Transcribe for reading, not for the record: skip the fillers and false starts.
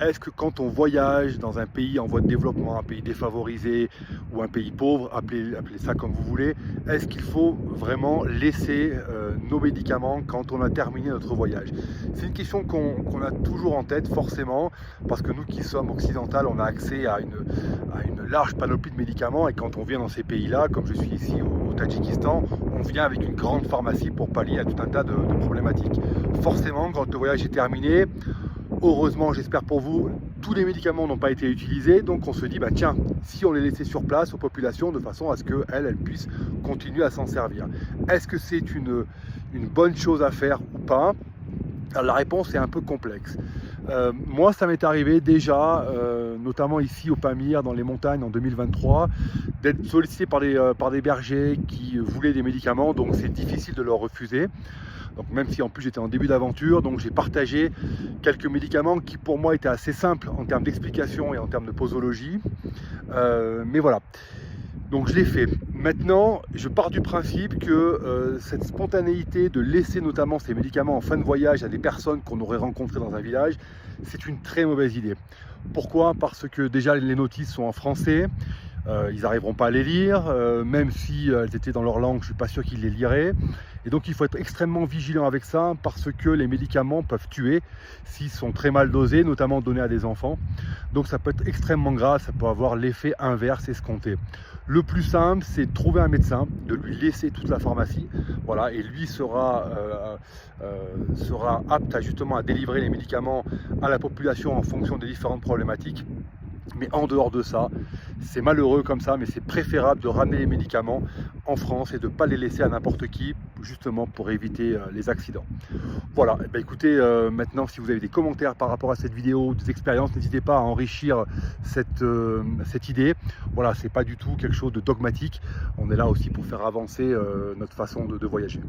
est-ce que quand on voyage dans un pays en voie de développement, un pays défavorisé ou un pays pauvre, appelez ça comme vous voulez, est-ce qu'il faut vraiment laisser nos médicaments quand on a terminé notre voyage? C'est une question qu'on a toujours en tête forcément, parce que nous qui sommes occidentaux, on a accès à une large panoplie de médicaments, et quand on vient dans ces pays-là, comme je suis ici au Tadjikistan, on vient avec une grande pharmacie pour pallier à tout un tas de problématiques. Forcément, quand le voyage est terminé, heureusement, j'espère pour vous, tous les médicaments n'ont pas été utilisés, donc on se dit, bah tiens, si on les laissait sur place aux populations de façon à ce qu'elles puissent continuer à s'en servir. Est-ce que c'est une bonne chose à faire ou pas? Alors, la réponse est un peu complexe. Moi, ça m'est arrivé déjà, notamment ici au Pamir, dans les montagnes en 2023, d'être sollicité par des bergers qui voulaient des médicaments, donc c'est difficile de leur refuser. Donc même si en plus j'étais en début d'aventure, donc j'ai partagé quelques médicaments qui pour moi étaient assez simples en termes d'explication et en termes de posologie. Mais voilà, donc je l'ai fait. Maintenant, je pars du principe que cette spontanéité de laisser notamment ces médicaments en fin de voyage à des personnes qu'on aurait rencontrées dans un village, c'est une très mauvaise idée. Pourquoi? Parce que déjà les notices sont en français. Ils n'arriveront pas à les lire, même si elles étaient dans leur langue, je ne suis pas sûr qu'ils les liraient. Et donc il faut être extrêmement vigilant avec ça, parce que les médicaments peuvent tuer s'ils sont très mal dosés, notamment donnés à des enfants. Donc ça peut être extrêmement grave, ça peut avoir l'effet inverse escompté. Le plus simple, c'est de trouver un médecin, de lui laisser toute la pharmacie, voilà, et lui sera apte justement à délivrer les médicaments à la population en fonction des différentes problématiques. Mais en dehors de ça, c'est malheureux comme ça, mais c'est préférable de ramener les médicaments en France et de ne pas les laisser à n'importe qui, justement pour éviter les accidents. Voilà, et bien écoutez, maintenant si vous avez des commentaires par rapport à cette vidéo, des expériences, n'hésitez pas à enrichir cette idée. Voilà, c'est pas du tout quelque chose de dogmatique, on est là aussi pour faire avancer notre façon de voyager.